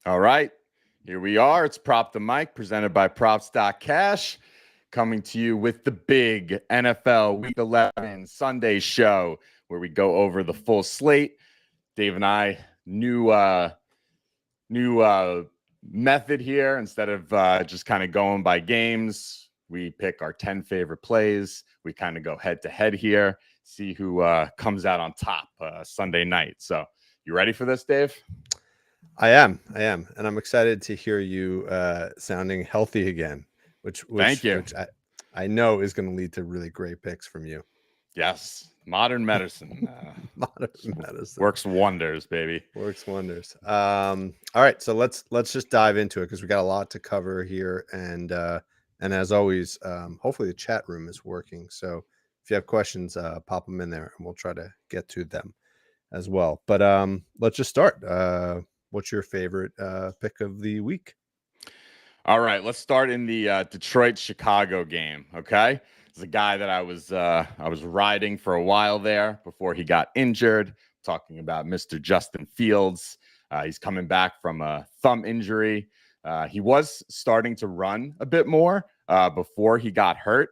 All right, here we are. It's Prop the Mic presented by Props.cash, coming to you with the big NFL Week 11 Sunday show where we go over the full slate. Dave and I, new method here. Instead of just kind of going by games, we pick our 10 favorite plays. We kind of go head to head here, see who comes out on top Sunday night. So, you ready for this, Dave? I am, and I'm excited to hear you sounding healthy again, which Thank which you. which I know is going to lead to really great picks from you. Yes, modern medicine Modern medicine works wonders, baby. works wonders. All right, so let's just dive into it because we got a lot to cover here, and as always, hopefully the chat room is working. So if you have questions, pop them in there, and we'll try to get to them as well. But let's just start. What's your favorite pick of the week? All right, let's start in the Detroit-Chicago game. Okay, it's a guy that I was riding for a while there before he got injured. Talking about Mr. Justin Fields. He's coming back from a thumb injury. He was starting to run a bit more before he got hurt.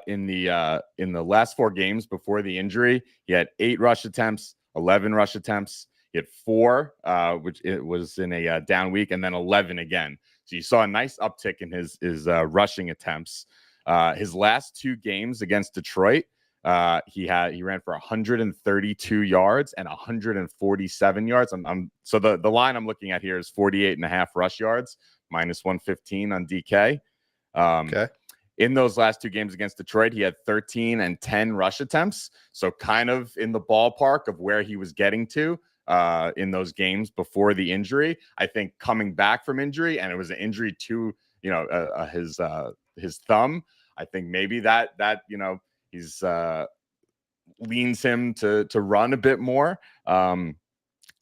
In the last 4 games before the injury, he had 8 rush attempts, 11 rush attempts. He had 4, which it was in a down week, and then 11 again. So you saw a nice uptick in his rushing attempts. His last 2 games against Detroit, he ran for 132 yards and 147 yards. So the line I'm looking at here is 48.5 rush yards, minus 115 on DK. Okay. In those last 2 games against Detroit, he had 13 and 10 rush attempts. So kind of in the ballpark of where he was getting to in those games before the injury. I think coming back from injury, and it was an injury to his thumb. I think maybe that he's leans him to run a bit more.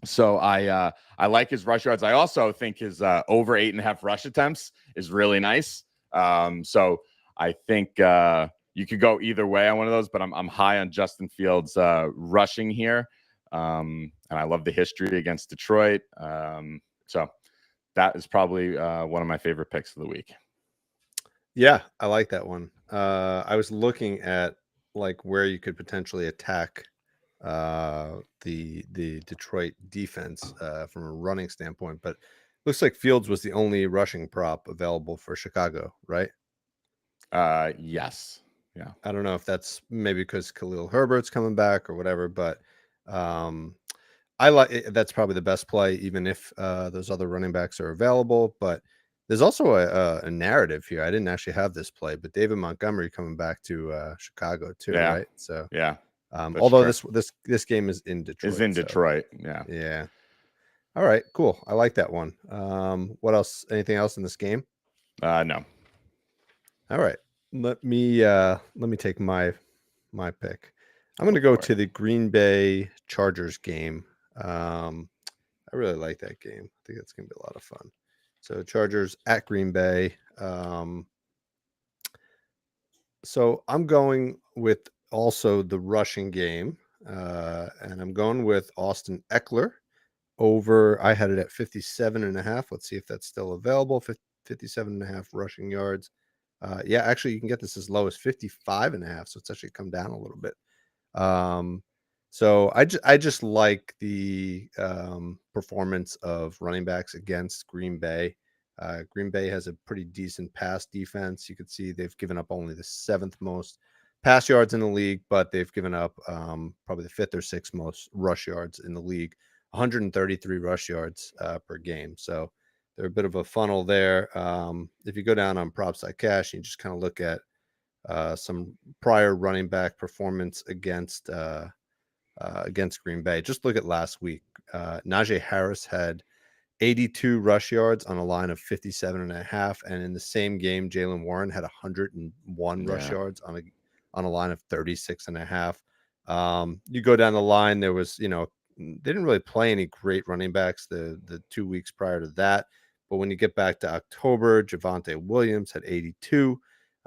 So I like his rush yards. I also think his over 8.5 rush attempts is really nice. So I think you could go either way on one of those, but I'm high on Justin Fields rushing here. And I love the history against Detroit. So that is probably one of my favorite picks of the week. Yeah, I like that one. I was looking at like where you could potentially attack the Detroit defense from a running standpoint, but looks like Fields was the only rushing prop available for Chicago, right? Yes. Yeah. I don't know if that's maybe because Khalil Herbert's coming back or whatever, but um, I like that's probably the best play, even if those other running backs are available. But there's also a narrative here. I didn't actually have this play, but David Montgomery coming back to Chicago too, Yeah. right? So, Yeah. although this game is in Detroit, is in so, Detroit. Yeah. yeah. All right, cool. I like that one. What else? Anything else in this game? No. All right. Let me take my pick. I'm going Go to go for it. to the Green Bay Chargers game. I really like that game. I think that's going to be a lot of fun. So Chargers at Green Bay. So I'm going with also the rushing game, and I'm going with Austin Eckler over. I had it at 57.5. Let's see if that's still available. 57.5 rushing yards. Yeah, actually, you can get this as low as 55.5. So it's actually come down a little bit. So I just like the performance of running backs against Green Bay. Green Bay has a pretty decent pass defense. You could see they've given up only the 7th most pass yards in the league, but they've given up probably the 5th or 6th most rush yards in the league, 133 rush yards per game. So they're a bit of a funnel there. If you go down on props like cash, you just kind of look at some prior running back performance against Green Bay. Just look at last week. Najee Harris had 82 rush yards on a line of 57.5, and in the same game, Jalen Warren had 101 rush yards on a line of 36.5. You go down the line, there was, they didn't really play any great running backs the 2 weeks prior to that. But when you get back to October, Javonte Williams had 82.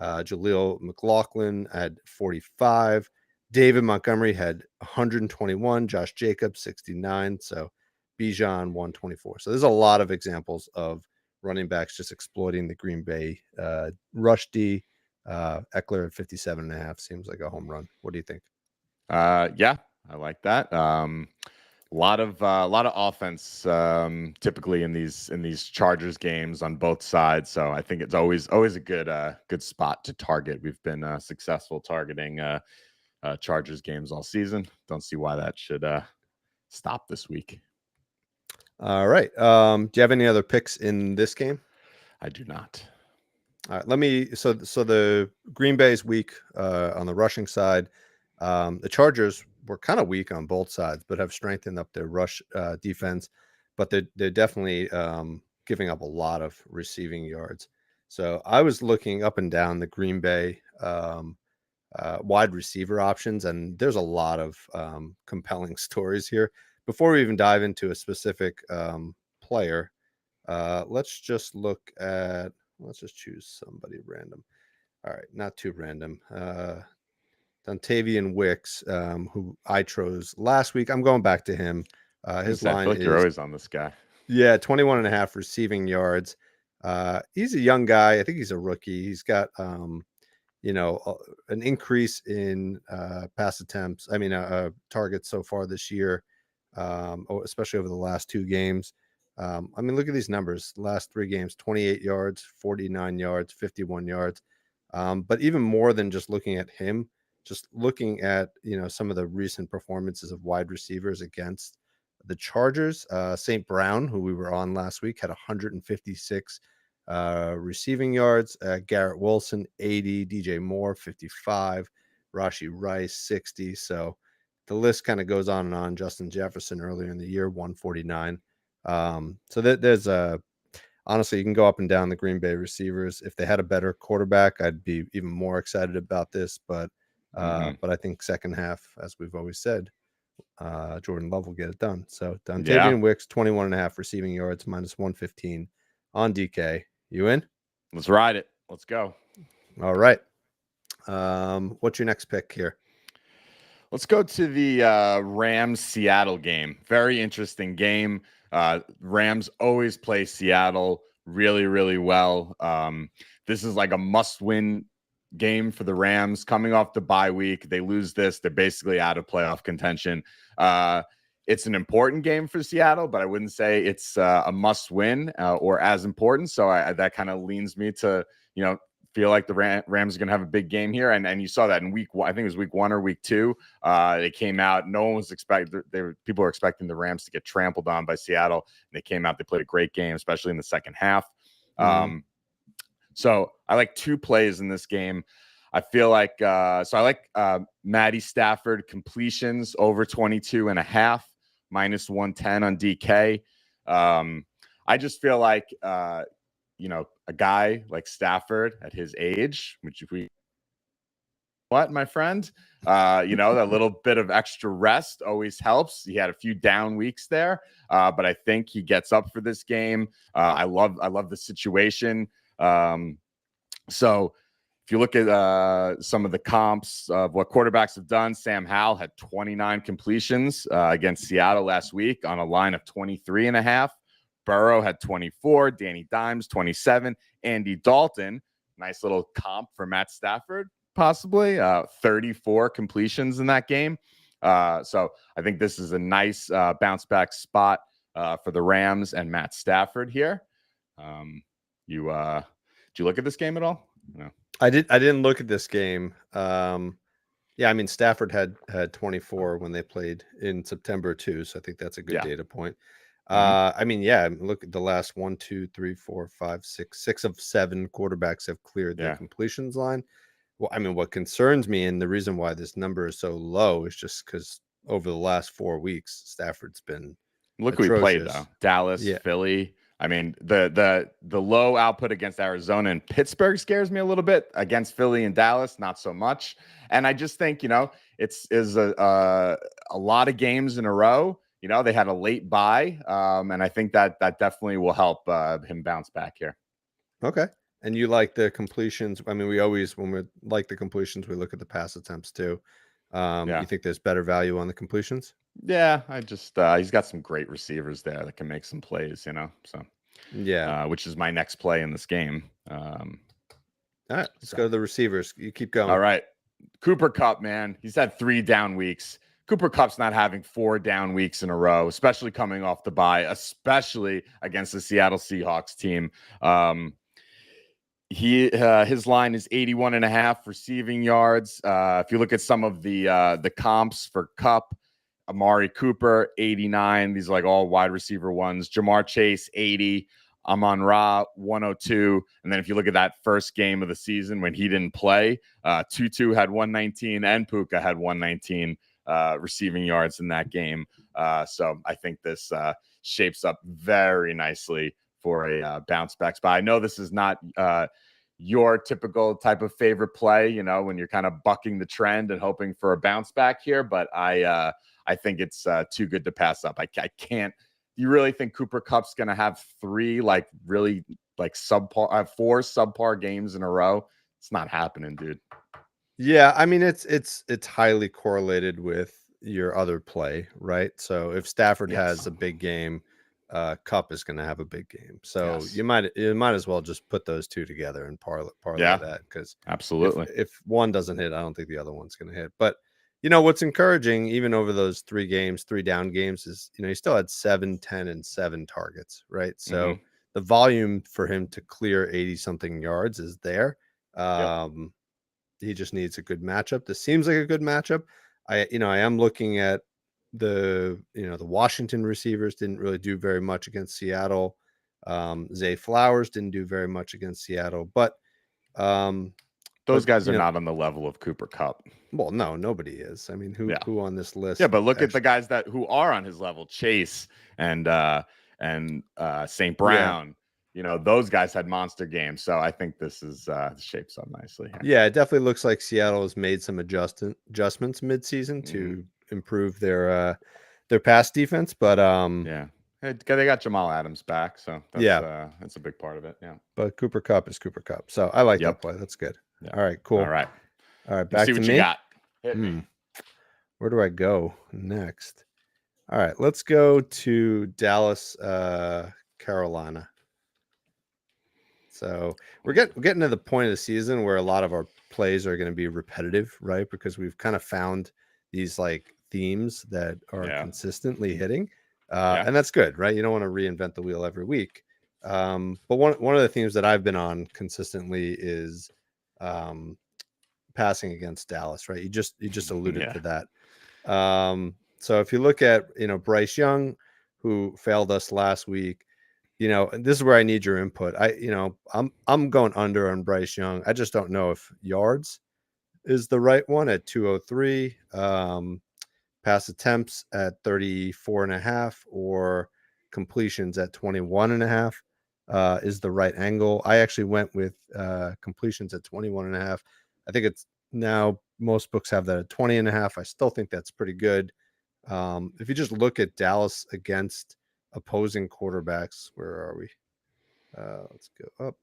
Jaleel McLaughlin had 45. David Montgomery had 121. Josh Jacobs 69. So Bijan 124. So there's a lot of examples of running backs just exploiting the Green Bay rush D. Eckler at 57.5 seems like a home run. What do you think? Yeah, I like that. A lot of offense typically in these Chargers games on both sides. So I think it's always a good spot to target. We've been successful targeting Chargers games all season. Don't see why that should stop this week. All right. Do you have any other picks in this game? I do not. All right. Let me. So the Green Bay's weak on the rushing side. The Chargers were kind of weak on both sides, but have strengthened up their rush defense. But they're definitely giving up a lot of receiving yards. So I was looking up and down the Green Bay wide receiver options, and there's a lot of compelling stories here. Before we even dive into a specific player, let's just choose somebody random. All right, not too random. Dontavian Wicks, who I chose last week. I'm going back to him. His line I feel like is, you're always on this guy. 21.5 receiving yards. He's a young guy. I think he's a rookie. He's got an increase in pass attempts. I mean, targets so far this year, especially over the last 2 games. I mean, look at these numbers. Last 3 games: 28 yards, 49 yards, 51 yards. But even more than just looking at him, just looking at some of the recent performances of wide receivers against the Chargers. St. Brown, who we were on last week, had 156 receiving yards. Garrett Wilson 80, DJ Moore 55, Rashi Rice 60. So the list kind of goes on and on. Justin Jefferson earlier in the year 149. So there's honestly, you can go up and down the Green Bay receivers. If they had a better quarterback, I'd be even more excited about this. But I think second half, as we've always said, Jordan Love will get it done. So Dontavian Wicks 21.5 receiving yards, minus 115 on DK. You in? Let's ride it. Let's go. All right. What's your next pick here? Let's go to the Rams Seattle game. Very interesting game. Rams always play Seattle really, really well. This is like a must-win game for the Rams coming off the bye week. They lose this, they're basically out of playoff contention. It's an important game for Seattle, but I wouldn't say it's a must-win or as important. So that kind of leans me to, feel like the Rams are going to have a big game here. And you saw that in week 1, I think it was week 1 or week 2. They came out. No one was expecting. People were expecting the Rams to get trampled on by Seattle. And they came out. They played a great game, especially in the second half. So I like 2 plays in this game. I feel like I like Matty Stafford completions over 22.5, minus 110 on DK. I just feel like a guy like Stafford at his age, my friend, that little bit of extra rest always helps. He had a few down weeks there, but I think he gets up for this game. I love the situation. So if you look at some of the comps of what quarterbacks have done, Sam Howell had 29 completions against Seattle last week on a line of 23.5. Burrow had 24, Danny Dimes 27, Andy Dalton, nice little comp for Matt Stafford, possibly 34 completions in that game. So I think this is a nice bounce back spot for the Rams and Matt Stafford here. Did you look at this game at all? No. I didn't look at this game. Yeah, I mean, Stafford had 24 when they played in September too, so I think that's a good data point. I mean, look at the last 1, 2, 3, 4, 5, 6 of 7 quarterbacks have cleared their completions line. Well, I mean, what concerns me, and the reason why this number is so low, is just because over the last 4 weeks, Stafford's been look who he played though. Dallas, Philly. I mean, the low output against Arizona and Pittsburgh scares me a little bit. Against Philly and Dallas, not so much. And I just think it's a lot of games in a row. They had a late bye, and I think that definitely will help him bounce back here. Okay. And you like the completions? I mean, when we like the completions, we look at the pass attempts too. You think there's better value on the completions? Yeah, I just he's got some great receivers there that can make some plays, so Yeah. which is my next play in this game. All right, let's So go to the receivers. You keep all going. right, Cooper Cup, man, he's had 3 down weeks. Cooper Cup's not having 4 down weeks in a row, especially coming off the bye, especially against the Seattle Seahawks team. Um, his line is 81 and a half receiving yards. If you look at some of the comps for Cup, Amari Cooper 89. These are like all wide receiver ones. Jamar Chase 80. Amon-Ra 102. And then if you look at that first game of the season when he didn't play, Tutu had 119 and Puka had 119 receiving yards in that game. So I think this shapes up very nicely for a bounce back spot. I know this is not your typical type of favorite play, when you're kind of bucking the trend and hoping for a bounce back here, but I think it's too good to pass up. I can't. You really think Cooper Cup's going to have 3 really subpar, 4 subpar games in a row? It's not happening, dude. Yeah, I mean it's highly correlated with your other play, right? So if Stafford has a big game, Cup is going to have a big game. So Yes. you might as well just put those two together and parlay Yeah, that, because absolutely. if one doesn't hit, I don't think the other one's going to hit. But what's encouraging, even over those 3 games, 3 down games, is he still had 7, 10, and 7 targets, right? So the volume for him to clear 80 something yards is there. Yep. He just needs a good matchup. This seems like a good matchup. I am looking at the Washington receivers didn't really do very much against Seattle. Zay Flowers didn't do very much against Seattle, but those guys are not on the level of Cooper Cup. Well, no, nobody is. I mean, who on this list? Yeah, but look at the guys who are on his level: Chase and St. Brown. Those guys had monster games. So I think this is shapes up nicely here. Yeah, it definitely looks like Seattle has made some adjustments mid-season to improve their pass defense. But yeah, they got Jamal Adams back, so that's a big part of it. Yeah, but Cooper Cup is Cooper Cup, so I like that play. That's good. Yep. All right, cool. All right, back see to what me. You got. Hit me. Where do I go next? All right, let's go to Dallas, Carolina. So we're getting to the point of the season where a lot of our plays are going to be repetitive, right? Because we've kind of found these themes that are consistently hitting, and that's good, right? You don't want to reinvent the wheel every week. But one of the themes that I've been on consistently is passing against Dallas, right? You just alluded to that. So if you look at Bryce Young, who failed us last week, this is where I need your input. I'm going under on Bryce Young. I just don't know if yards is the right one at 203, pass attempts at 34.5, or completions at 21.5 is the right angle. I actually went with completions at 21.5. I think it's now most books have that at 20.5. I still think that's pretty good. If you just look at Dallas against opposing quarterbacks, where are we? Let's go up.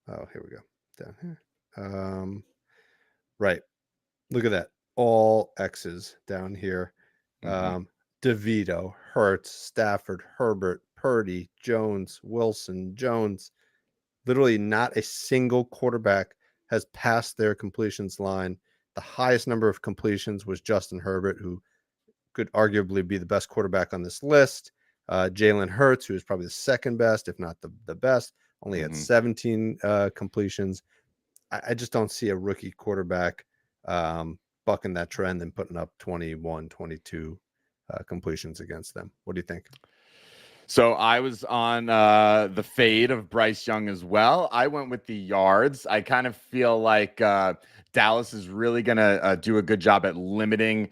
Oh, here we go. Down here. Right. Look at that. All X's down here. DeVito, Hurts, Stafford, Herbert, Purdy, Jones, Wilson, Jones. Literally not a single quarterback has passed their completions line. The highest number of completions was Justin Herbert, who could arguably be the best quarterback on this list. Jalen Hurts, who is probably the second best, if not the best, only had 17 completions. I just don't see a rookie quarterback bucking that trend and putting up 21, 22 completions against them. What do you think? So I was on the fade of Bryce Young as well. I went with the yards. I kind of feel like Dallas is really going to do a good job at limiting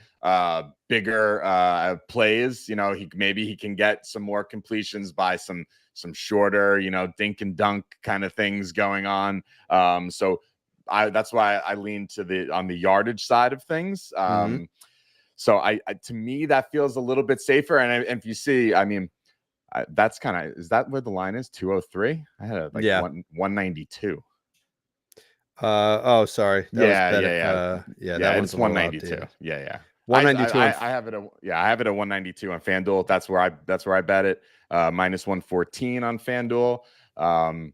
bigger plays. Maybe he can get some more completions by some shorter, dink and dunk kind of things going on. So that's why I lean on the yardage side of things. So I to me that feels a little bit safer. And if you see, I mean, that's kind of, is that where the line is? 203? I had 192. Oh, sorry. That was Yeah, better. yeah, Yeah, yeah. that one's It's a little 192. outdated. Yeah, yeah. I, I 192 on. I have it. I have it at 192 on FanDuel. That's where I bet it. Minus 114 on FanDuel. Um,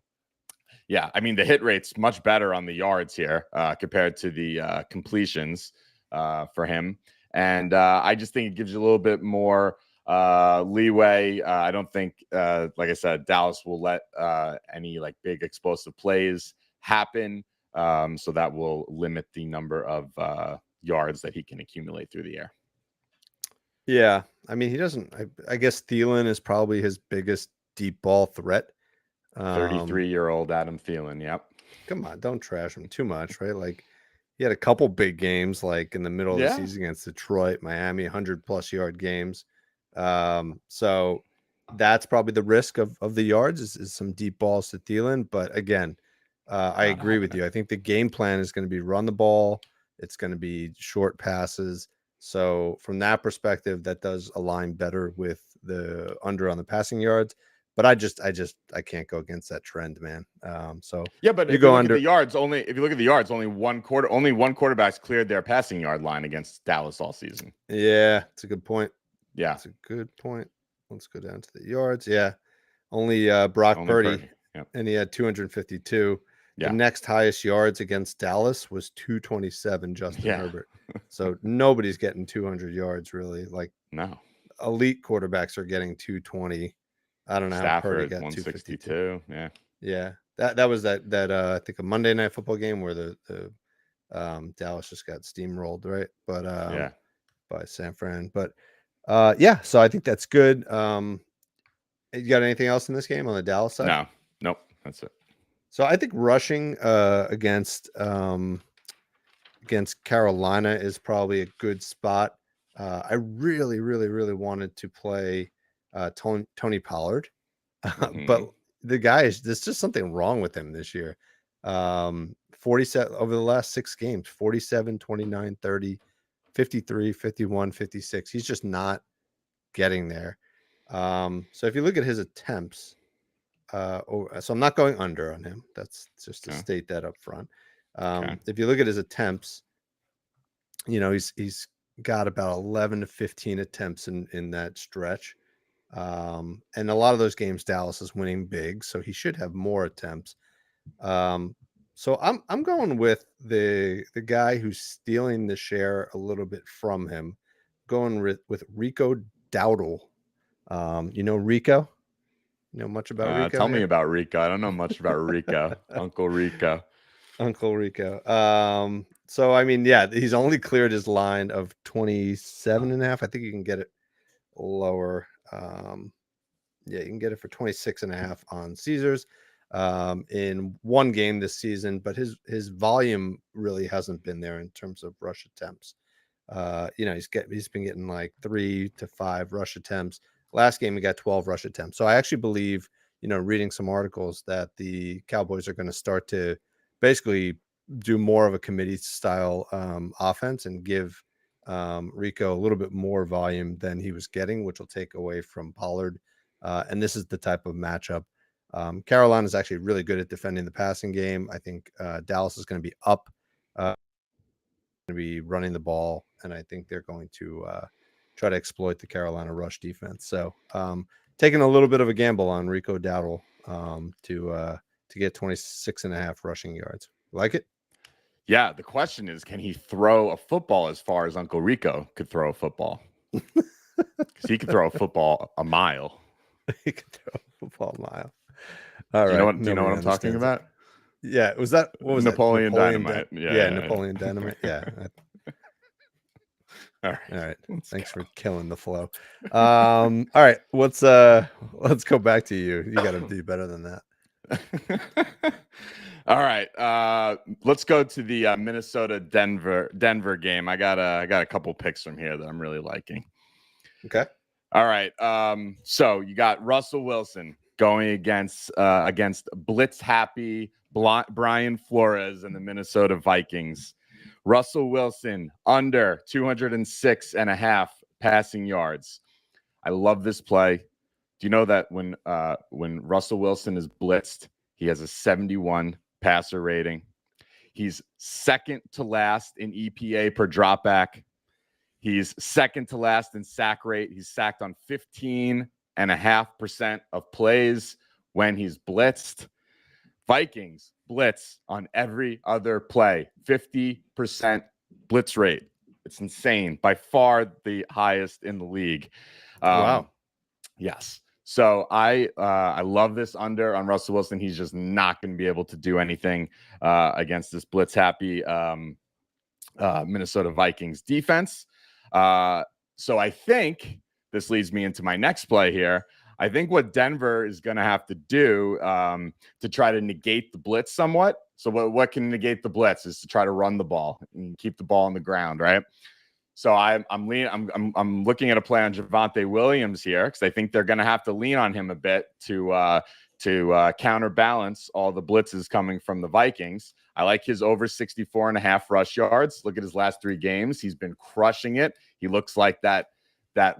Yeah, I mean the hit rate's much better on the yards here compared to the completions for him, and I just think it gives you a little bit more leeway. I don't think, like I said, Dallas will let any like big explosive plays happen, so that will limit the number of yards that he can accumulate through the air. Yeah, I mean he doesn't. I guess Thielen is probably his biggest deep ball threat. 33-year-old Adam Thielen. Yep. Come on, don't trash him too much, right? Like he had a couple big games, like in the middle of the Yeah. season against Detroit, Miami, 100+ yard games. So that's probably the risk of the yards is some deep balls to Thielen. But again, I Not agree with happening. you. I think the game plan is going to be run the ball. It's going to be short passes. So from that perspective, that does align better with the under on the passing yards. But I can't go against that trend, man. So Yeah, but you if you go look at under. the yards, only one quarterback's cleared their passing yard line against Dallas all season. Yeah, it's a good point. Yeah, It's a good point. Let's go down to the yards. Yeah, only Brock only Purdy, Purdy. Yep. and he had 252. The Yeah, next highest yards against Dallas was 227, Justin yeah. Herbert. So nobody's getting 200 yards really. Like No, elite quarterbacks are getting 220. I don't know how Purdy Stafford got 252. 162. Yeah, Yeah, that was that I think a Monday Night Football game where the Dallas just got steamrolled, right? But yeah. by San Fran. But yeah, so I think that's good. You got anything else in this game on the Dallas side? No, nope. That's it. So I think rushing against Carolina is probably a good spot. I really, really, really wanted to play Tony Pollard, but Mm-hmm. the guy is there's just something wrong with him this year. 47 over the last 6 games, 47, 29, 30, 53, 51, 56. He's just not getting there. So if you look at his attempts, so I'm not going under on him. That's just to Okay. state that up front. Okay. If you look at his attempts, he's got about 11 to 15 attempts in that stretch. And a lot of those games Dallas is winning big, so he should have more attempts. So I'm going with the guy who's stealing the share a little bit from him, going with Rico Dowdle. Rico? You know much about Rico Tell me here? about Rico. I don't know much about Rico. Uncle Rico. Uncle Rico. So I mean, yeah, he's only cleared his line of 27 and a half. I think you can get it lower. Yeah, you can get it for 26 and a half on Caesars in one game this season, but his volume really hasn't been there in terms of rush attempts. He's been getting like 3 to 5 rush attempts. Last game he got 12 rush attempts. So I actually believe, reading some articles that the Cowboys are going to start to basically do more of a committee style offense and give Rico a little bit more volume than he was getting, which will take away from Pollard. And this is the type of matchup. Carolina is actually really good at defending the passing game. I think Dallas is going to be up, going to be running the ball, and I think they're going to try to exploit the Carolina rush defense. So taking a little bit of a gamble on Rico Dowdle to get 26 and a half rushing yards. Like it? Yeah. The question is, can he throw a football as far as Uncle Rico could throw a football? Because he could throw a football a mile. He can throw a football mile. All Do you know right. what? Do you know Nobody what I'm talking understands it. about? Yeah, what was that? Napoleon Dynamite. Yeah, Yeah. Napoleon Dynamite. Yeah. All All right. right. Let's Thanks go. for killing the flow. All right. Let's go back to you. You got to do better than that. All right. Let's go to the Minnesota Denver game. I got a couple picks from here that I'm really liking. Okay. All right. So you got Russell Wilson going against blitz happy Brian Flores and the Minnesota Vikings. Russell Wilson under 206 and a half passing yards. I love this play. Do you know that when Russell Wilson is blitzed, he has a 71 passer rating? He's second to last in EPA per dropback. He's second to last in sack rate. He's sacked on 15.5% of plays when he's blitzed. Vikings blitz on every other play, 50% blitz rate. It's insane. By far the highest in the league. Wow. Yes. So I love this under on Russell Wilson. He's just not going to be able to do anything against this blitz happy Minnesota Vikings defense. So I think this leads me into my next play here. I think what Denver is going to have to do to try to negate the blitz somewhat. So what can negate the blitz is to try to run the ball and keep the ball on the ground, right? So I'm looking at a play on Javonte Williams here because I think they're going to have to lean on him a bit to counterbalance all the blitzes coming from the Vikings. I like his over 64.5 rush yards. Look at his last 3 games. He's been crushing it. He looks like that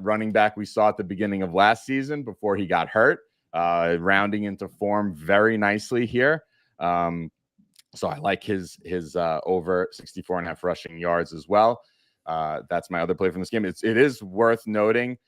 running back we saw at the beginning of last season before he got hurt, rounding into form very nicely here. So I like his over 64.5 rushing yards as well. That's my other play from this game. It is worth noting.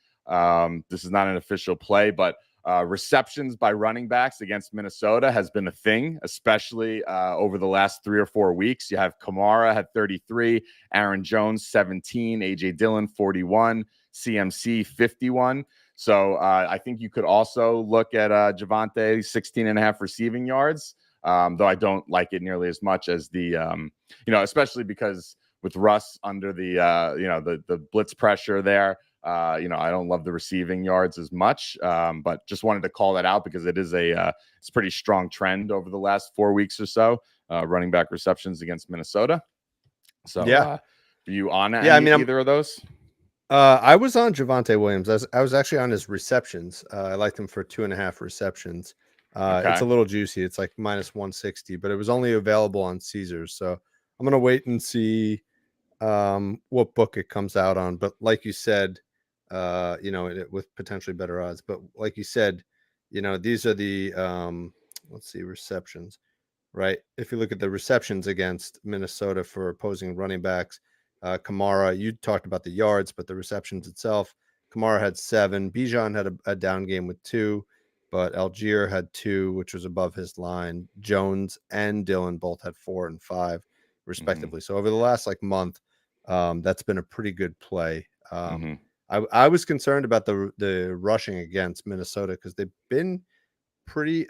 This is not an official play, but receptions by running backs against Minnesota has been a thing, especially over the last 3 or 4 weeks. You have Kamara had 33, Aaron Jones 17, AJ Dillon 41, CMC 51. So I think you could also look at Javonte 16.5 receiving yards, though I don't like it nearly as much as the, especially because with Russ under the blitz pressure there, I don't love the receiving yards as much, but just wanted to call that out because it is it's a pretty strong trend over the last 4 weeks or so, running back receptions against Minnesota. So, yeah, are you on either of those? I was on Javonte Williams. I was actually on his receptions. I liked him for 2.5 receptions. Okay. It's a little juicy. It's like minus 160, but it was only available on Caesars. So I'm gonna wait and see what book it comes out on. But like you said, with potentially better odds. But like you said, these are the let's see, receptions, right? If you look at the receptions against Minnesota for opposing running backs, Kamara, you talked about the yards, but the receptions itself, Kamara had 7. Bijan had a down game with 2, but Algier had 2, which was above his line. Jones and Dillon both had 4 and 5, respectively. So over the last month, that's been a pretty good play. I was concerned about the rushing against Minnesota because they've been pretty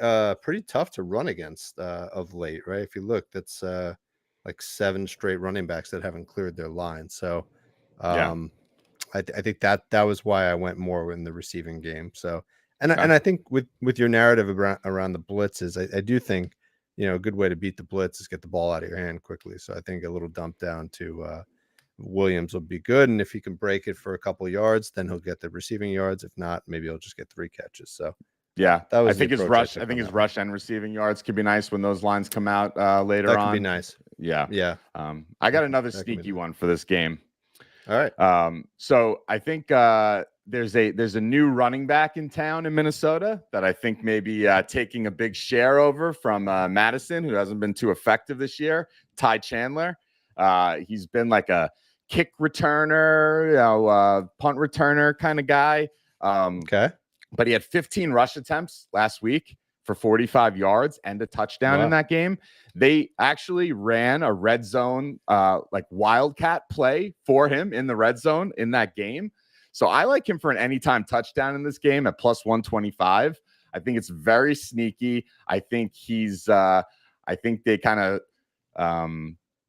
tough to run against of late, right? If you look, that's 7 straight running backs that haven't cleared their line. So I think that was why I went more in the receiving game. So and I think with your narrative around the blitzes, I do think a good way to beat the blitz is get the ball out of your hand quickly. So I think a little dump down to Williams will be good, and if he can break it for a couple of yards, then he'll get the receiving yards. If not, maybe he'll just get 3 catches. So yeah, that was I think his rush. I think his rush and receiving yards could be nice when those lines come out later on. That could be nice. Yeah. I got another sneaky one for this game. All right. So I think there's a new running back in town in Minnesota that I think may be taking a big share over from Madison, who hasn't been too effective this year. Ty Chandler. He's been like a kick returner, punt returner kind of guy. Okay. But he had 15 rush attempts last week for 45 yards and a touchdown in that game. They actually ran a red zone, wildcat play for him in the red zone in that game. So I like him for an anytime touchdown in this game at plus 125. I think it's very sneaky. I think I think they kind of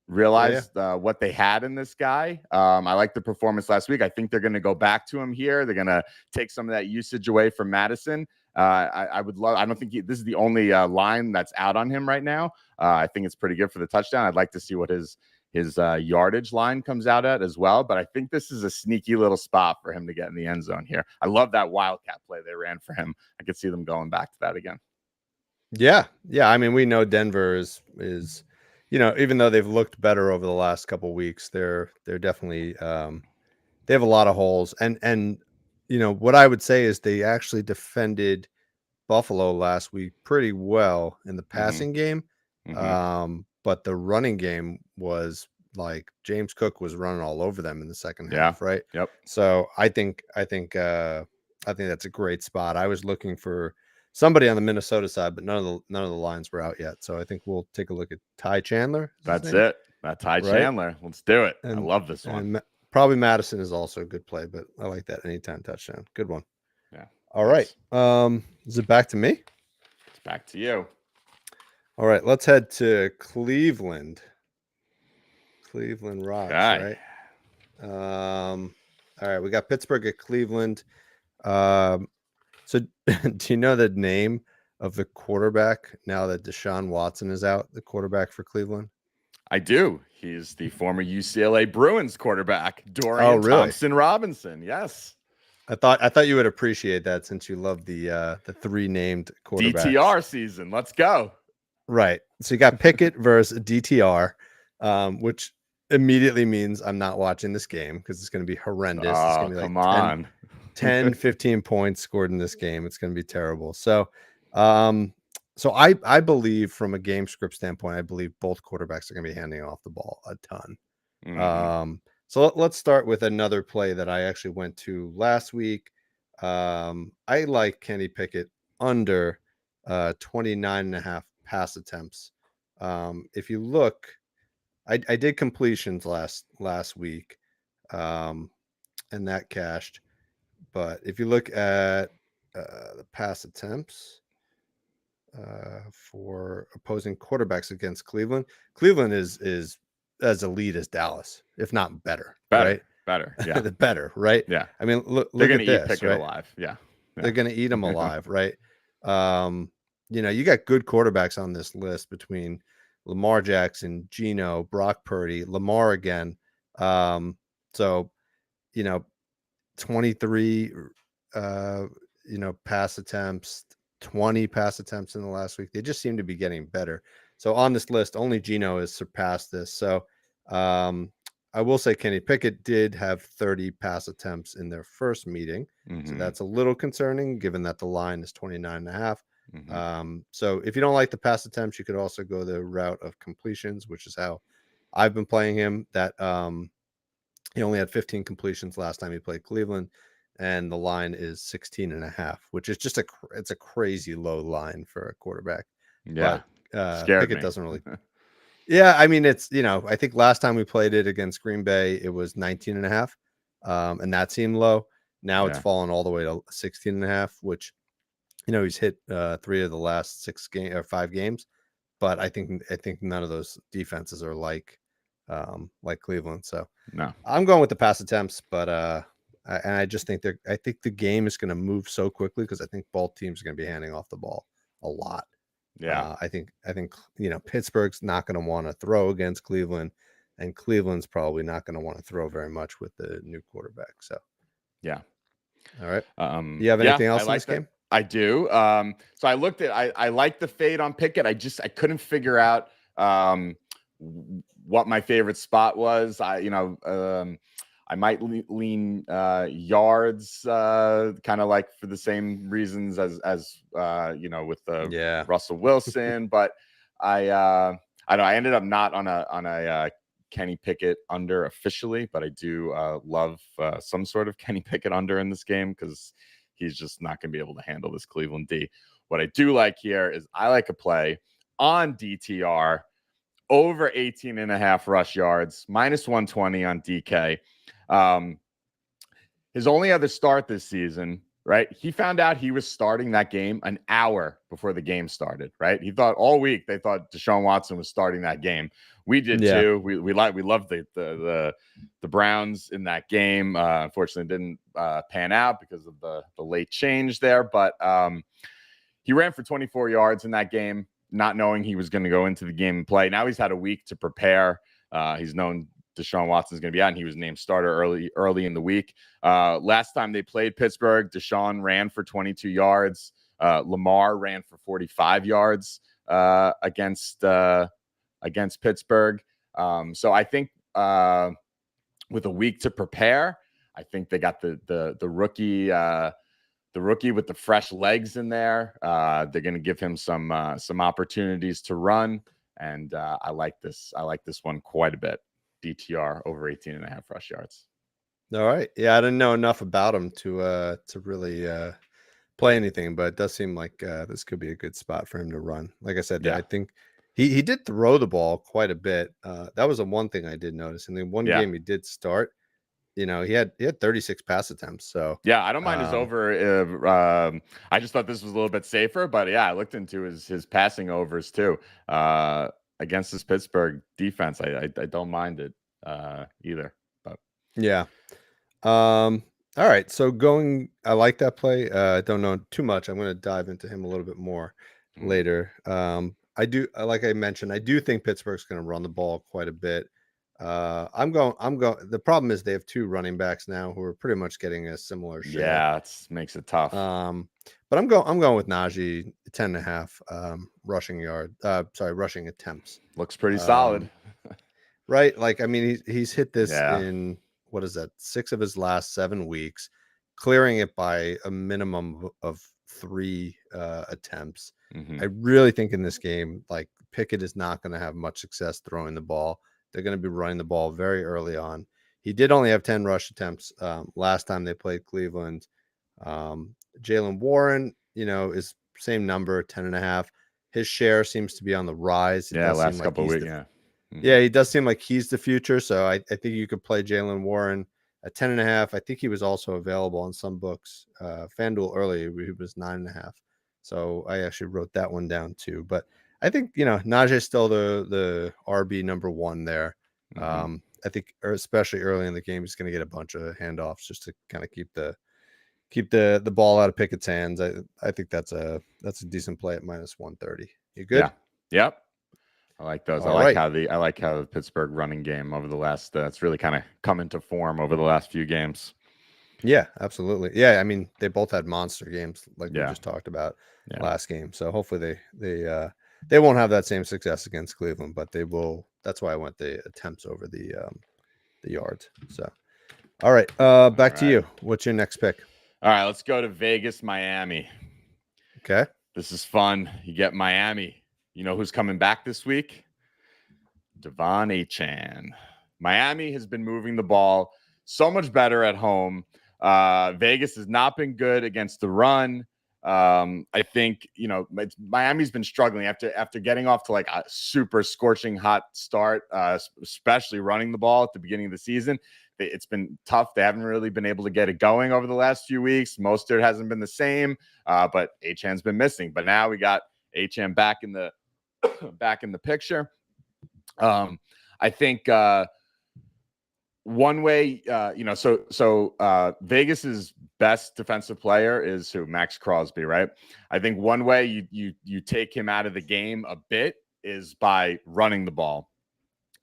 realized what they had in this guy. I like the performance last week. I think they're going to go back to him here. They're going to take some of that usage away from Madison. I would love. I don't think this is the only line that's out on him right now. I think it's pretty good for the touchdown. I'd like to see what his yardage line comes out at as well. But I think this is a sneaky little spot for him to get in the end zone here. I love that wildcat play they ran for him. I could see them going back to that again. Yeah. I mean, we know Denver is even though they've looked better over the last couple of weeks, they're definitely they have a lot of holes. And what I would say is they actually defended Buffalo last week pretty well in the passing game. But but the running game was like James Cook was running all over them in the second Yeah. half, right? Yep. So I think that's a great spot. I was looking for somebody on the Minnesota side, but none of the lines were out yet. So I think we'll take a look at Ty Chandler. That's it. That's Ty Right? Chandler. Let's do it. I And love this one. probably Madison is also a good play, but I like that anytime touchdown. Good one. Yeah. All nice. right. Is it back to me? It's back to you. All right. Let's head to Cleveland. Cleveland rocks, Okay. right? All right. We got Pittsburgh at Cleveland. So do you know the name of the quarterback now that Deshaun Watson is out, the quarterback for Cleveland? I do. He's the former UCLA Bruins quarterback, Dorian Thompson Robinson. Yes. I thought you would appreciate that since you love the three named quarterbacks. DTR season. Let's go. Right. So you got Pickett versus DTR, which immediately means I'm not watching this game because it's going to be horrendous. It's going to be like 10, 15 points scored in this game. It's going to be terrible. So, I believe from a game script standpoint, I believe both quarterbacks are going to be handing off the ball a ton. Mm-hmm. So let's start with another play that I actually went to last week. I like Kenny Pickett under 29.5 pass attempts. If you look, I did completions last week, and that cashed. But if you look at the pass attempts for opposing quarterbacks against Cleveland, Cleveland is as elite as Dallas, if not better. Right? Better. Yeah. Better, right? Yeah. I mean, look They're at this. Eat Pickett right? alive. Yeah. They're going to eat him alive, right? You got good quarterbacks on this list between Lamar Jackson, Geno, Brock Purdy, Lamar again. So 23 pass attempts, 20 pass attempts in the last week. They just seem to be getting better. So on this list, only Geno has surpassed this. So I will say Kenny Pickett did have 30 pass attempts in their first meeting. Mm-hmm. So that's a little concerning given that the line is 29.5. Mm-hmm. So if you don't like the pass attempts, you could also go the route of completions, which is how I've been playing him. That he only had 15 completions last time he played Cleveland, and the line is 16.5, which is just it's a crazy low line for a quarterback. Yeah. But Pickett doesn't really. Yeah, I mean, it's, I think last time we played it against Green Bay, it was 19.5, and that seemed low. Now it's fallen all the way to 16.5, which, he's hit 3 of the last 5 games, but I think none of those defenses are like Cleveland. So no, I'm going with the pass attempts, but I just think I think the game is going to move so quickly because I think both teams are going to be handing off the ball a lot. Yeah, I think Pittsburgh's not going to want to throw against Cleveland, and Cleveland's probably not going to want to throw very much with the new quarterback. So yeah. All right. Do you have anything else in this game? I do. So I looked at. I like the fade on Pickett. I couldn't figure out what my favorite spot was. I might lean yards, kind of like for the same reasons as with the Russell Wilson. But I don't know. I ended up not on a Kenny Pickett under officially, but I do love some sort of Kenny Pickett under in this game because he's just not going to be able to handle this Cleveland D. What I do like here is I like a play on DTR over 18.5 rush yards, minus 120 on DK. His only other start this season, right? He found out he was starting that game an hour before the game started, right? He thought all week they thought Deshaun Watson was starting that game. We did too. We loved the Browns in that game. Unfortunately, didn't pan out because of the late change there. But he ran for 24 yards in that game, not knowing he was going to go into the game and play. Now he's had a week to prepare. He's known Deshaun Watson's going to be out, and he was named starter early in the week. Last time they played Pittsburgh, Deshaun ran for 22 yards. Lamar ran for 45 yards against Pittsburgh. So I think with a week to prepare, I think they got the rookie. The rookie with the fresh legs in there. They're going to give him some opportunities to run. and I like this. I like this one quite a bit. DTR over 18.5 rush yards. All right. Yeah, I didn't know enough about him to really play anything, but it does seem like this could be a good spot for him to run. Like I said, Yeah. I think he did throw the ball quite a bit. That was the one thing I did notice. In the one Yeah. game he did start, he had 36 pass attempts. So Yeah, I don't mind his over. I just thought this was a little bit safer, but yeah, I looked into his passing overs too. Against this Pittsburgh defense, I don't mind it either. But yeah. All right. So I like that play. I don't know too much. I'm going to dive into him a little bit more later. Like I mentioned, I do think Pittsburgh's going to run the ball quite a bit. I'm going. The problem is they have two running backs now who are pretty much getting a similar share. Yeah, it makes it tough. But I'm going with Najee 10.5 rushing attempts. Looks pretty solid. Right? Like, I mean, he's hit this Yeah. in, what is that, 6 of his last 7 weeks, clearing it by a minimum of 3 attempts. Mhm. I really think in this game, like, Pickett is not going to have much success throwing the ball. They're going to be running the ball very early on. He did only have 10 rush attempts last time they played Cleveland. Jalen Warren, is same number, 10.5. His share seems to be on the rise. It does last seem like couple of weeks. Yeah, he does seem like he's the future. So I think you could play Jalen Warren at 10.5. I think he was also available on some books. FanDuel earlier, he was 9.5. So I actually wrote that one down too. But I think, Najee is still the RB number 1 there. Mhm. I think, especially early in the game, he's going to get a bunch of handoffs just to kind of keep the ball out of Pickett's hands. I think that's a decent play at -130. You good? Yeah. Yep. I like those. All right. I like how the Pittsburgh running game over the last it's really kind of come into form over the last few games. Yeah, absolutely. Yeah, I mean, they both had monster games like we Yeah. just talked about Yeah. last game. So hopefully they won't have that same success against Cleveland, but they will. That's why I went the attempts over the yards. So all right, back to you. What's your next pick? All right, let's go to Vegas, Miami. Okay. This is fun. You get Miami. You know who's coming back this week? Devon Achane. Miami has been moving the ball so much better at home. Vegas has not been good against the run. I think Miami's been struggling after getting off to like a super scorching hot start, especially running the ball at the beginning of the season. It's been tough. They haven't really been able to get it going over the last few weeks. Mostert hasn't been the same, but Achane's been missing. But now we got Achane back in the picture. I think one way, Vegas's best defensive player is Max Crosby, right? I think one way you take him out of the game a bit is by running the ball.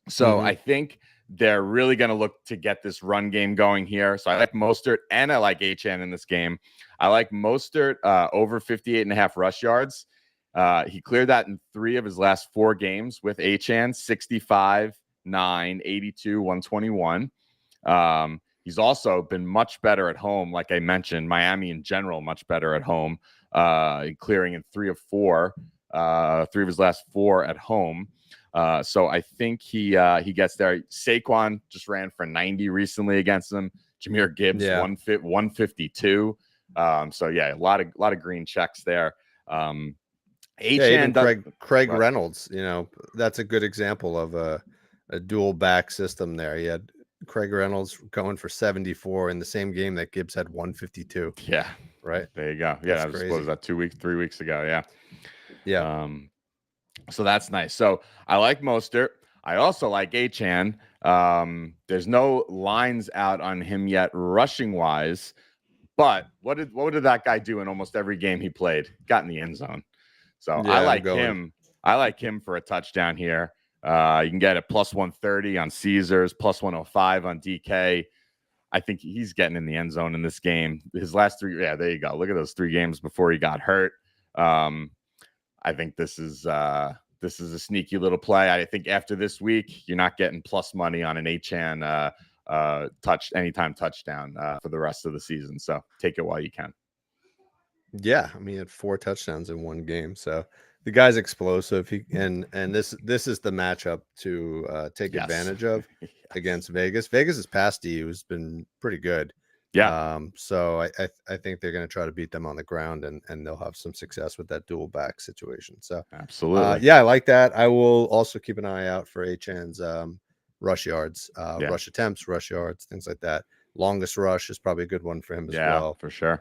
So I think they're really going to look to get this run game going here. So I like Mostert and I like Achane in this game. I like Mostert over 58.5 rush yards. He cleared that in 3 of his last 4 games with Achane, 65, 9, 82, 121. He's also been much better at home. Like I mentioned, Miami in general, much better at home, clearing in 3 of 4, 3 of his last 4 at home. So I think he gets there. Saquon just ran for 90 recently against him. Jahmyr Gibbs, 152. So yeah, a lot of green checks there. Even Craig Reynolds, that's a good example of a dual back system there. He had Craig Reynolds going for 74 in the same game that Gibbs had 152. Yeah. Right. There you go. Yeah. That was that 3 weeks ago. Yeah. Yeah. So that's nice. So I like Mostert. I also like Achane. There's no lines out on him yet rushing wise, but what did that guy do in almost every game he played? Got in the end zone. So yeah, I like him. I like him for a touchdown here. You can get it +130 on Caesars, +105 on DK. I think he's getting in the end zone in this game. His last 3, yeah, there you go. Look at those 3 games before he got hurt. I think this is a sneaky little play. I think after this week, you're not getting plus money on an Achane anytime touchdown for the rest of the season. So take it while you can. Yeah, I mean, he had 4 touchdowns in one game, so The guy's explosive. And this is the matchup to take Yes. advantage of Yes. against Vegas. Vegas's past D has been pretty good. Yeah. So I think they're going to try to beat them on the ground, and they'll have some success with that dual back situation. So Absolutely. yeah, I like that. I will also keep an eye out for Achan's rush yards, Yeah. rush attempts, rush yards, things like that. Longest rush is probably a good one for him as Yeah, well. for sure.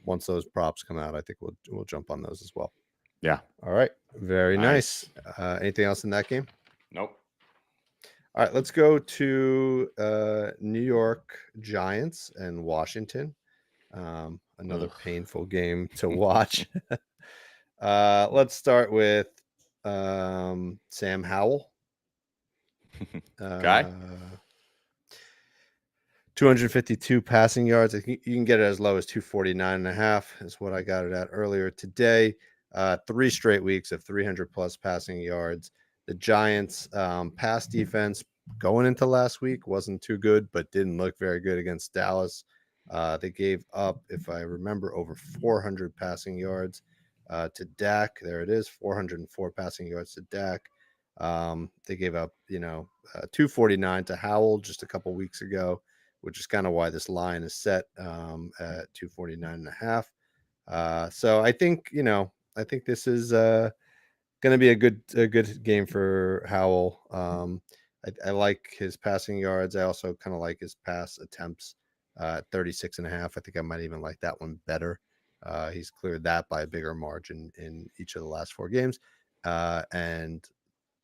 Once those props come out, I think we'll jump on those as well. Yeah. All right, very nice. Nice. Anything else in that game? Nope. All right, let's go to New York Giants and Washington. Another Ugh. painful game to watch. Let's start with Sam Howell. Okay. 252 passing yards. I think you can get it as low as 249.5 is what I got it at earlier today. 3 straight weeks of 300 plus passing yards. The Giants pass defense going into last week wasn't too good, but didn't look very good against Dallas. They gave up, if I remember, over 400 passing yards to Dak. There it is, 404 passing yards to Dak. They gave up, 249 to Howell just a couple weeks ago, which is kind of why this line is set at 249.5. So I think, I think this is going to be a good game for Howell. I like his passing yards. I also kind of like his pass attempts at 36.5. I think I might even like that one better. He's cleared that by a bigger margin in each of the last 4 games. And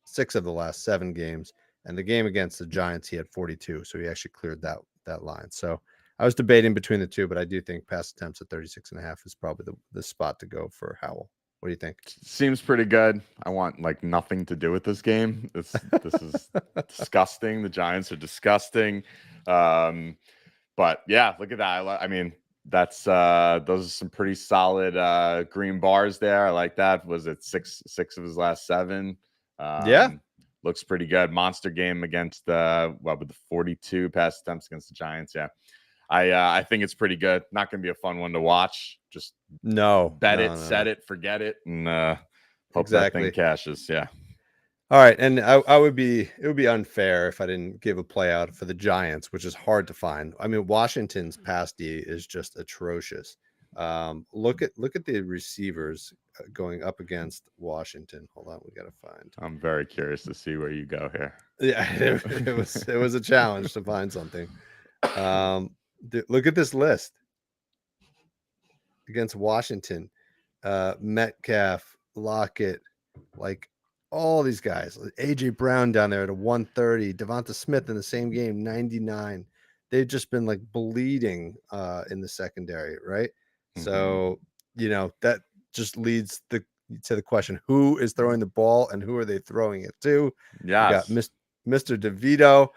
6 of the last 7 games. And the game against the Giants, he had 42. So he actually cleared that line. So I was debating between the two, but I do think pass attempts at 36.5 is probably the spot to go for Howell. What do you think? Seems pretty good. I want like nothing to do with this game. This is disgusting. The Giants are disgusting. But yeah, look at that. I mean, that's those are some pretty solid green bars there. I like that. Was it six of his last 7? Yeah. Looks pretty good. Monster game against with the 42 pass attempts against the Giants. Yeah. I think it's pretty good. Not going to be a fun one to watch. Just bet it, set it, forget it, and hope that thing cashes. Yeah. All right, and it would be unfair if I didn't give a play out for the Giants, which is hard to find. I mean, Washington's pass D is just atrocious. Look at the receivers going up against Washington. Hold on, we got to find. I'm very curious to see where you go here. Yeah, it was a challenge to find something. Look at this list against Washington. Metcalf, Lockett, like all these guys. AJ Brown down there at a 130, Devonta Smith in the same game, 99. They've just been like bleeding in the secondary, right? Mm-hmm. So, that just leads to the question, who is throwing the ball and who are they throwing it to? Yeah. You got Mr. DeVito.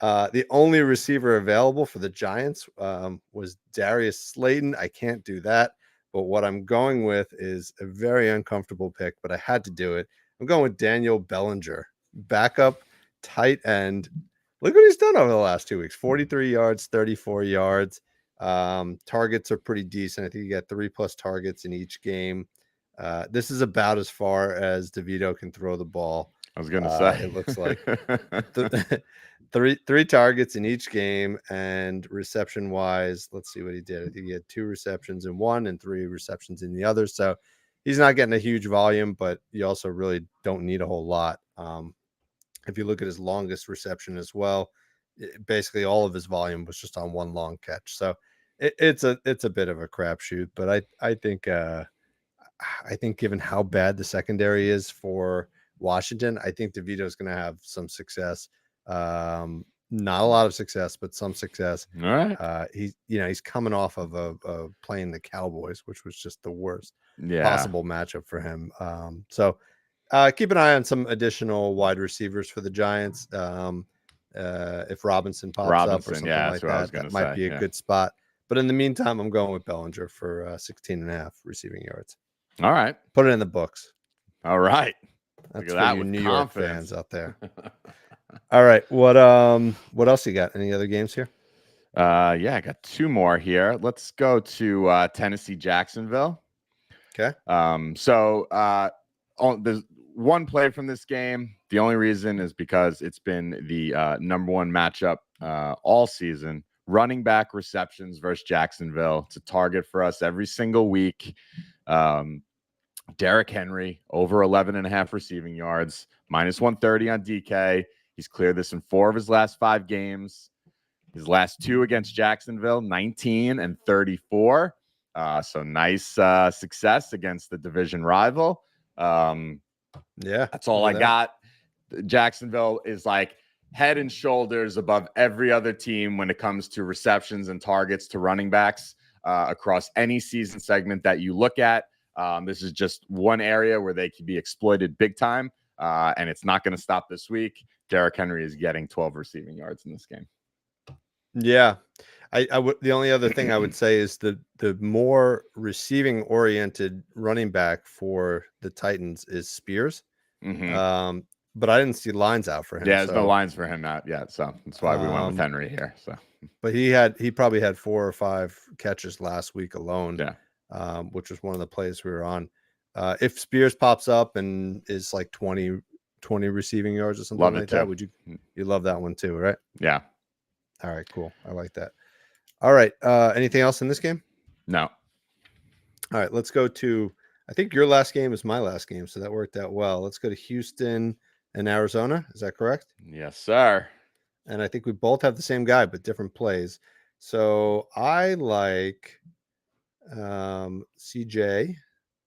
The only receiver available for the Giants was Darius Slayton. I can't do that. But what I'm going with is a very uncomfortable pick, but I had to do it. I'm going with Daniel Bellinger, backup tight end. Look what he's done over the last 2 weeks. 43 yards, 34 yards. Targets are pretty decent. I think you got 3+ targets in each game. This is about as far as DeVito can throw the ball. I was going to say. It looks like three targets in each game, and reception wise, let's see what he did. I think he had 2 receptions in one and 3 receptions in the other. So he's not getting a huge volume, but you also really don't need a whole lot. If you look at his longest reception as well, basically all of his volume was just on one long catch. So it's a bit of a crapshoot, but I think given how bad the secondary is for Washington, I think DeVito is going to have some success. Not a lot of success, but some success. All right. He's coming off of playing the Cowboys, which was just the worst Yeah. possible matchup for him. So keep an eye on some additional wide receivers for the Giants. If Robinson pops up or something like that might be a good spot. But in the meantime, I'm going with Bellinger for 16.5 receiving yards. All right. Put it in the books. All right. That's for you New York fans out there. All right. What else you got? Any other games here? Yeah, I got 2 more here. Let's go to Tennessee Jacksonville. Okay. So there's one play from this game. The only reason is because it's been the number one matchup all season. Running back receptions versus Jacksonville. It's a target for us every single week. Derrick Henry, over 11 and a half receiving yards, minus 130 on DK. He's cleared this in 4 of his last 5 games. His last 2 against Jacksonville, 19 and 34. So nice success against the division rival. That's all I got. Jacksonville is like head and shoulders above every other team when it comes to receptions and targets to running backs across any season segment that you look at. This is just one area where they can be exploited big time, and it's not going to stop this week. Derrick Henry is getting 12 receiving yards in this game. Yeah. The only other thing I would say is the more receiving oriented running back for the Titans is Spears. Mm-hmm. But I didn't see lines out for him. Yeah, there's no lines for him out yet, so that's why we went with Henry here. So, but he probably had 4 or 5 catches last week alone. Yeah, which was one of the plays we were on. If Spears pops up and is like 20 receiving yards or something like that, would you love that one too, right? Yeah. All right, cool. I like that. All right. Anything else in this game? No. All right, let's go to, I think your last game is my last game, so that worked out well. Let's go to Houston and Arizona. Is that correct? Yes, sir. And I think we both have the same guy, but different plays. So I like CJ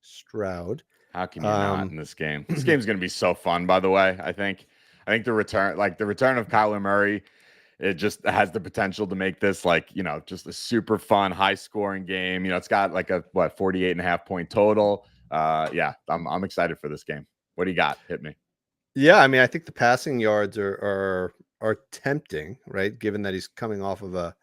Stroud. How can you not in this game? This game's going to be so fun, by the way. I think the return of Kyler Murray, it just has the potential to make this just a super fun, high scoring game. It's got like a 48.5 point total. Yeah, I'm excited for this game. What do you got? Hit me. Yeah, I mean, I think the passing yards are tempting, right? Given that he's coming off of a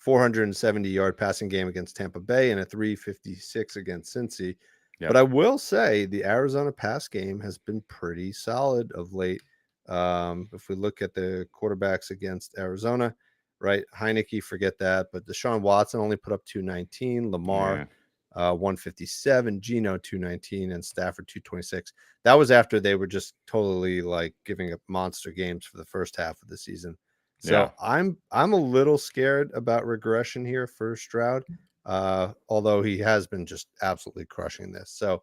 470-yard passing game against Tampa Bay and a 356 against Cincy. Yep. But I will say the Arizona pass game has been pretty solid of late. If we look at the quarterbacks against Arizona, right? Heineke, forget that. But Deshaun Watson only put up 219. Lamar, 157. Geno, 219. And Stafford, 226. That was after they were just totally like giving up monster games for the first half of the season. So I'm a little scared about regression here for Stroud, although he has been just absolutely crushing this. So,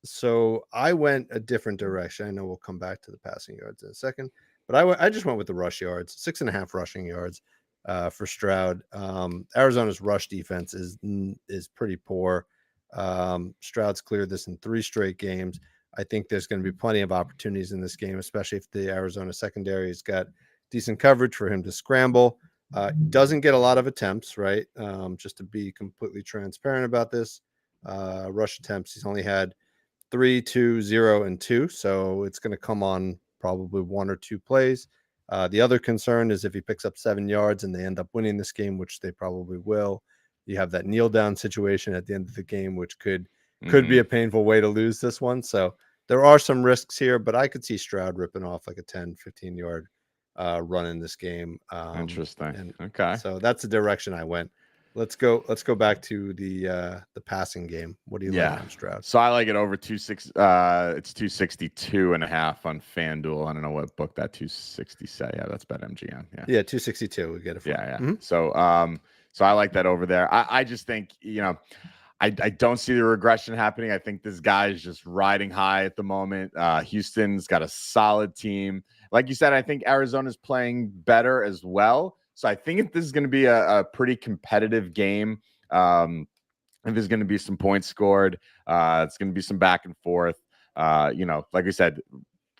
so I went a different direction. I know we'll come back to the passing yards in a second, but I just went with the rush yards, 6.5 rushing yards for Stroud. Arizona's rush defense is pretty poor. Stroud's cleared this in 3 straight games. I think there's going to be plenty of opportunities in this game, especially if the Arizona secondary has got decent coverage for him to scramble. Doesn't get a lot of attempts, right? Just to be completely transparent about this, rush attempts, he's only had 3, 2, 0, and 2. So it's going to come on probably 1 or 2 plays. The other concern is if he picks up 7 yards and they end up winning this game, which they probably will, you have that kneel down situation at the end of the game, which could be a painful way to lose this one. So there are some risks here, but I could see Stroud ripping off like a 10, 15 yard run in this game. Interesting. Okay. So that's the direction I went. Let's go back to the passing game. What do you like on Stroud? So I like it over 260. It's 262.5 on FanDuel. I don't know what book that 260 say. Yeah, that's BetMGM. Yeah, 262. We get it. Yeah. Mm-hmm. So I like that over there. I just think I don't see the regression happening. I think this guy is just riding high at the moment. Houston's got a solid team. Like you said, I think Arizona's playing better as well. So I think this is going to be a pretty competitive game. If there's going to be some points scored, it's going to be some back and forth. Like I said,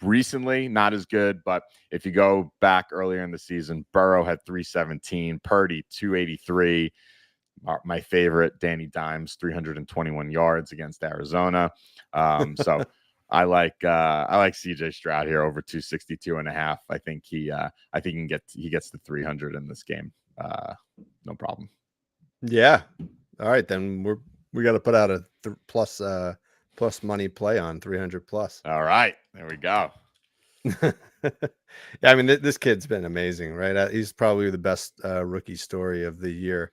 recently not as good, but if you go back earlier in the season, Burrow had 317, Purdy 283. My favorite, Danny Dimes, 321 yards against Arizona. So I like CJ Stroud here over 262.5. I think he gets the 300 in this game. No problem. Yeah. All right, then we got to put out a plus money play on 300 plus. All right, there we go. Yeah, I mean this kid's been amazing, right? He's probably the best rookie story of the year.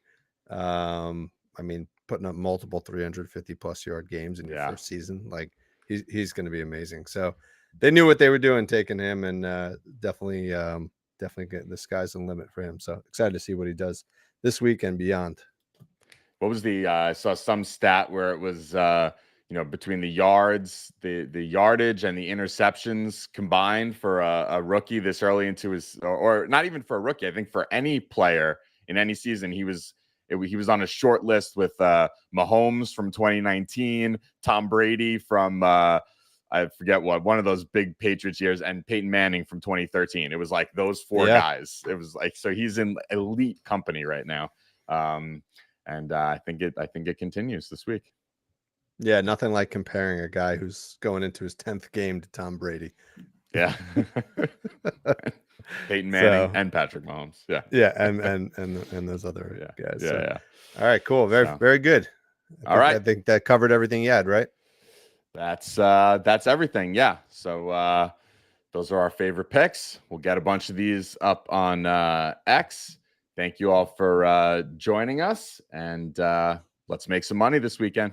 I mean, putting up multiple 350 plus yard games in your first season, like he's going to be amazing. So they knew what they were doing taking him, and definitely getting the sky's the limit for him. So excited to see what he does this week and beyond. What was the I saw some stat where it was between the yards, the yardage and the interceptions combined for a rookie this early into his, or not even for a rookie, I think for any player in any season, he was on a short list with Mahomes from 2019, Tom Brady from I forget one of those big Patriots years, and Peyton Manning from 2013. It was like those four guys. It was like, so he's in elite company right now. And I think it continues this week. Yeah, nothing like comparing a guy who's going into his 10th game to Tom Brady. Yeah. Peyton Manning and Patrick Mahomes. Yeah. Yeah, and those other guys. Yeah. All right, cool. Very good. I think that covered everything you had, right? That's everything. Yeah. So those are our favorite picks. We'll get a bunch of these up on X. Thank you all for joining us, and let's make some money this weekend.